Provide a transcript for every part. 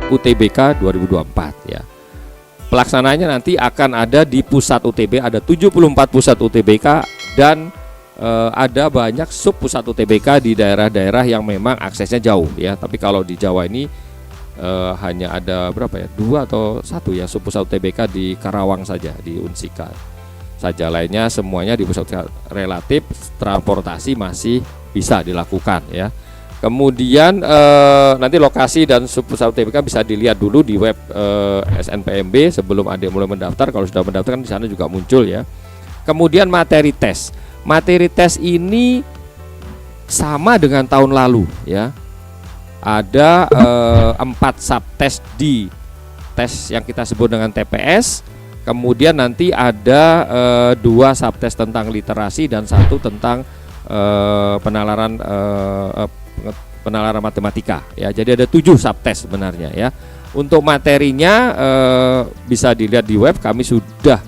UTBK 2024 ya. Pelaksanaannya nanti akan ada di pusat UTB, ada 74 pusat UTBK dan ada banyak sub pusat UTBK di daerah-daerah yang memang aksesnya jauh ya. Tapi kalau di Jawa ini hanya ada berapa ya? 2 atau 1 ya sub pusat UTBK di Karawang saja, di Unsika saja. Lainnya semuanya di pusat relatif transportasi masih bisa dilakukan ya. Kemudian nanti lokasi dan sub pusat UTBK bisa dilihat dulu di web SNPMB sebelum adik mulai mendaftar. Kalau sudah mendaftar kan di sana juga muncul ya. Kemudian materi tes. Materi tes ini sama dengan tahun lalu ya. Ada 4 subtes di tes yang kita sebut dengan TPS. Kemudian nanti ada 2 subtes tentang literasi dan 1 tentang penalaran matematika ya. Jadi ada 7 subtes sebenarnya ya. Untuk materinya bisa dilihat di web, kami sudah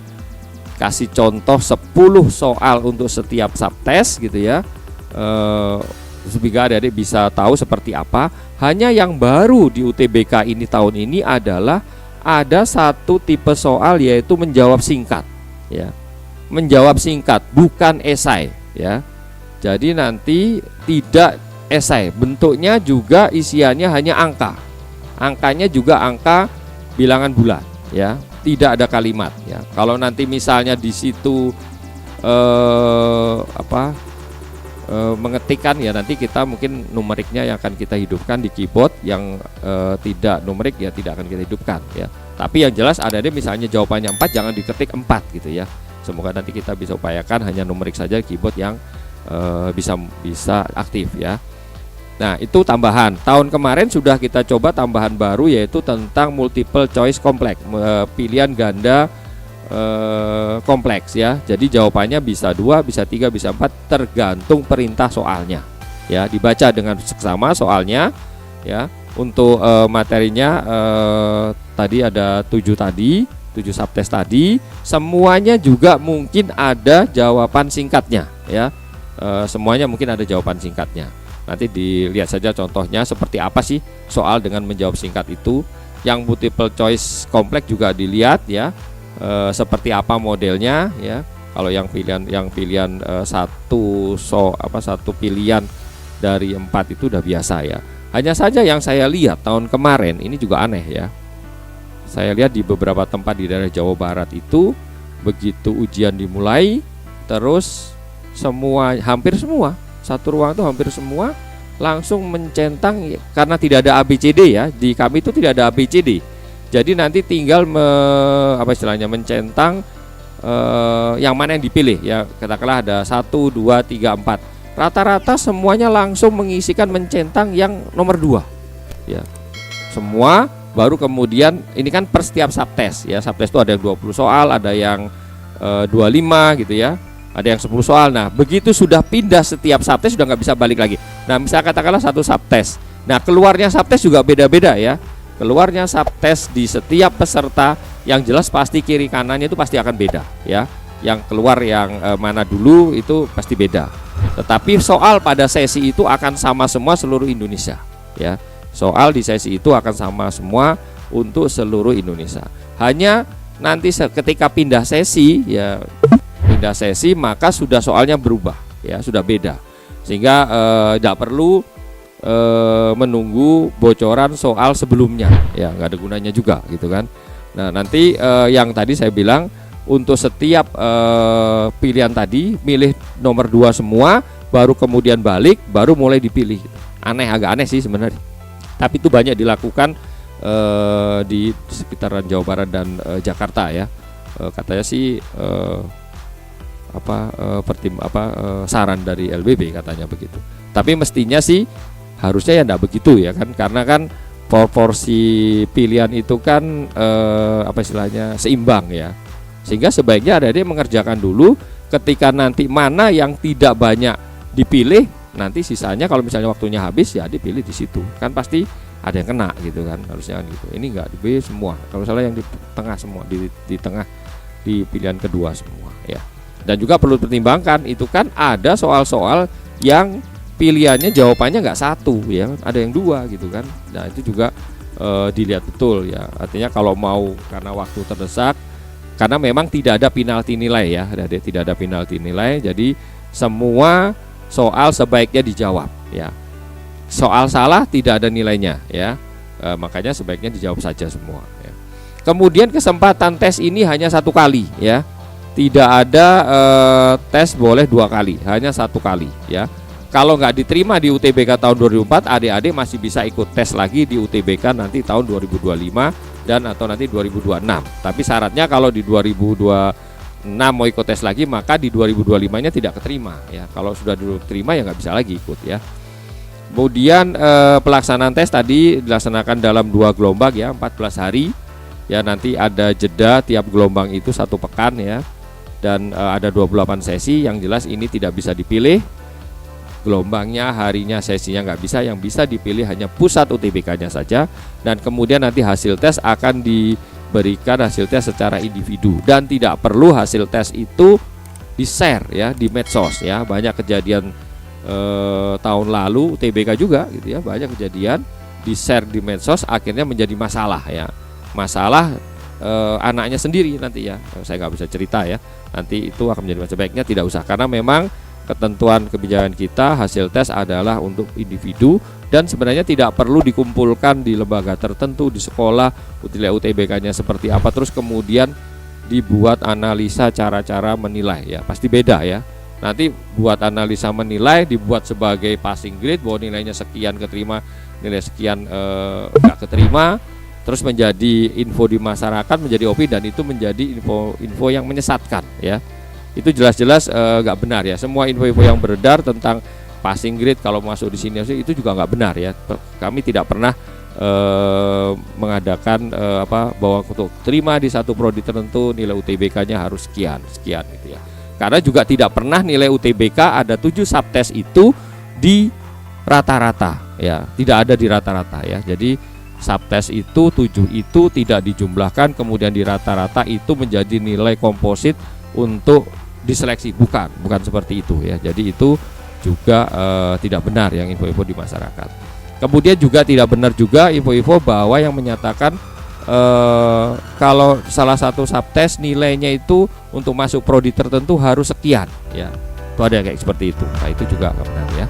kasih contoh 10 soal untuk setiap subtes gitu ya. Sehingga adik-adik bisa tahu seperti apa. Hanya yang baru di UTBK ini tahun ini adalah ada 1 tipe soal yaitu menjawab singkat ya. Menjawab singkat bukan esai ya. Jadi nanti tidak esai, bentuknya juga isiannya hanya angka. Angkanya juga angka bilangan bulan ya, tidak ada kalimat ya. Kalau nanti misalnya di situ mengetikkan ya, nanti kita mungkin numeriknya yang akan kita hidupkan di keyboard, yang tidak numerik ya tidak akan kita hidupkan ya. Tapi yang jelas ada misalnya jawabannya 4 jangan diketik 4 gitu ya. Semoga nanti kita bisa upayakan hanya numerik saja keyboard yang bisa aktif ya. Nah itu tambahan. Tahun kemarin sudah kita coba tambahan baru yaitu tentang multiple choice kompleks, pilihan ganda kompleks ya. Jadi jawabannya bisa 2, bisa 3, bisa 4 tergantung perintah soalnya ya. Dibaca dengan seksama soalnya ya. Untuk materinya tadi ada 7 subtes tadi. Semuanya juga mungkin ada jawaban singkatnya ya. Semuanya mungkin ada jawaban singkatnya. Nanti dilihat saja contohnya seperti apa sih soal dengan menjawab singkat itu. Yang multiple choice kompleks juga dilihat ya, seperti apa modelnya ya. Kalau yang pilihan satu pilihan dari 4 itu udah biasa ya. Hanya saja yang saya lihat tahun kemarin ini juga aneh ya. Saya lihat di beberapa tempat di daerah Jawa Barat itu begitu ujian dimulai, terus hampir semua satu ruang itu hampir semua langsung mencentang karena tidak ada ABCD ya. Di kami itu tidak ada ABCD. Jadi nanti tinggal mencentang yang mana yang dipilih ya. Katakanlah ada 1, 2, 3, 4. Rata-rata semuanya langsung mengisikan mencentang yang nomor 2 ya. Semua baru kemudian ini kan per setiap subtes ya. Subtes itu ada yang 20 soal, ada yang 25 gitu ya. Ada yang 10 soal. Nah begitu sudah pindah setiap subtes sudah nggak bisa balik lagi. Nah misalnya katakanlah 1 subtes. Nah keluarnya subtes juga beda-beda ya. Keluarnya subtes di setiap peserta yang jelas pasti kiri kanannya itu pasti akan beda ya. Yang keluar yang mana dulu itu pasti beda. Tetapi soal pada sesi itu akan sama semua seluruh Indonesia ya. Soal di sesi itu akan sama semua untuk seluruh Indonesia. Hanya nanti ketika pindah sesi ya, maka sudah soalnya berubah ya, sudah beda, sehingga tidak perlu menunggu bocoran soal sebelumnya ya, nggak ada gunanya juga gitu kan. Nah nanti yang tadi saya bilang untuk setiap pilihan tadi milih nomor 2 semua, baru kemudian balik, baru mulai dipilih. Agak aneh sih sebenarnya, tapi itu banyak dilakukan di sekitaran Jawa Barat dan Jakarta ya. Katanya sih saran dari LBB katanya begitu. Tapi mestinya sih harusnya ya enggak begitu ya kan, karena kan proporsi pilihan itu kan seimbang ya. Sehingga sebaiknya adik-adik mengerjakan dulu, ketika nanti mana yang tidak banyak dipilih, nanti sisanya kalau misalnya waktunya habis ya dipilih di situ. Kan pasti ada yang kena gitu kan, harusnya kan gitu. Ini enggak di B semua. Kalau salah yang di tengah semua, di tengah di pilihan kedua semua ya. Dan juga perlu pertimbangkan itu kan ada soal-soal yang pilihannya jawabannya nggak 1 ya, ada yang 2 gitu kan. Nah itu juga dilihat betul ya. Artinya kalau mau, karena waktu terdesak, karena memang tidak ada penalti nilai ya, tidak ada penalti nilai, jadi semua soal sebaiknya dijawab ya. Soal salah tidak ada nilainya ya, makanya sebaiknya dijawab saja semua ya. Kemudian kesempatan tes ini hanya 1 kali ya, tidak ada tes boleh 2 kali, hanya 1 kali ya. Kalau nggak diterima di UTBK tahun 2004, adik-adik masih bisa ikut tes lagi di UTBK nanti tahun 2025 dan atau nanti 2026. Tapi syaratnya kalau di 2026 mau ikut tes lagi, maka di 2025-nya tidak keterima ya. Kalau sudah diterima ya nggak bisa lagi ikut ya. Kemudian pelaksanaan tes tadi dilaksanakan dalam 2 gelombang ya, 14 hari ya. Nanti ada jeda tiap gelombang itu 1 pekan ya, dan ada 28 sesi. Yang jelas ini tidak bisa dipilih gelombangnya, harinya, sesinya nggak bisa. Yang bisa dipilih hanya pusat UTBK-nya saja, dan kemudian nanti hasil tes akan diberikan hasil tes secara individu, dan tidak perlu hasil tes itu di-share ya di medsos ya. Banyak kejadian tahun lalu UTBK juga gitu ya, banyak kejadian di-share di medsos akhirnya menjadi masalah ya. Masalah anaknya sendiri nanti ya, saya nggak bisa cerita ya, nanti itu akan menjadi masalah. Sebaiknya tidak usah, karena memang ketentuan kebijakan kita hasil tes adalah untuk individu, dan sebenarnya tidak perlu dikumpulkan di lembaga tertentu di sekolah, nilai UTBK-nya seperti apa, terus kemudian dibuat analisa cara-cara menilai ya, pasti beda ya. Nanti buat analisa menilai dibuat sebagai passing grade, bahwa nilainya sekian keterima, nilai sekian nggak keterima, terus menjadi info di masyarakat, menjadi opini, dan itu menjadi info yang menyesatkan ya. Itu jelas-jelas nggak benar ya. Semua info-info yang beredar tentang passing grade kalau masuk di sini itu juga nggak benar ya. Kami tidak pernah mengadakan bahwa untuk terima di satu prodi tertentu nilai UTBK-nya harus sekian gitu ya. Karena juga tidak pernah nilai UTBK ada 7 subtes itu di rata-rata ya, tidak ada di rata-rata ya. Jadi subtes itu 7 itu tidak dijumlahkan kemudian di rata-rata itu menjadi nilai komposit untuk diseleksi, bukan seperti itu ya. Jadi itu juga tidak benar yang info-info di masyarakat. Kemudian juga tidak benar juga info-info bahwa yang menyatakan kalau salah satu subtes nilainya itu untuk masuk prodi tertentu harus sekian ya. Itu ada kayak seperti itu. Nah, itu juga nggak benar ya.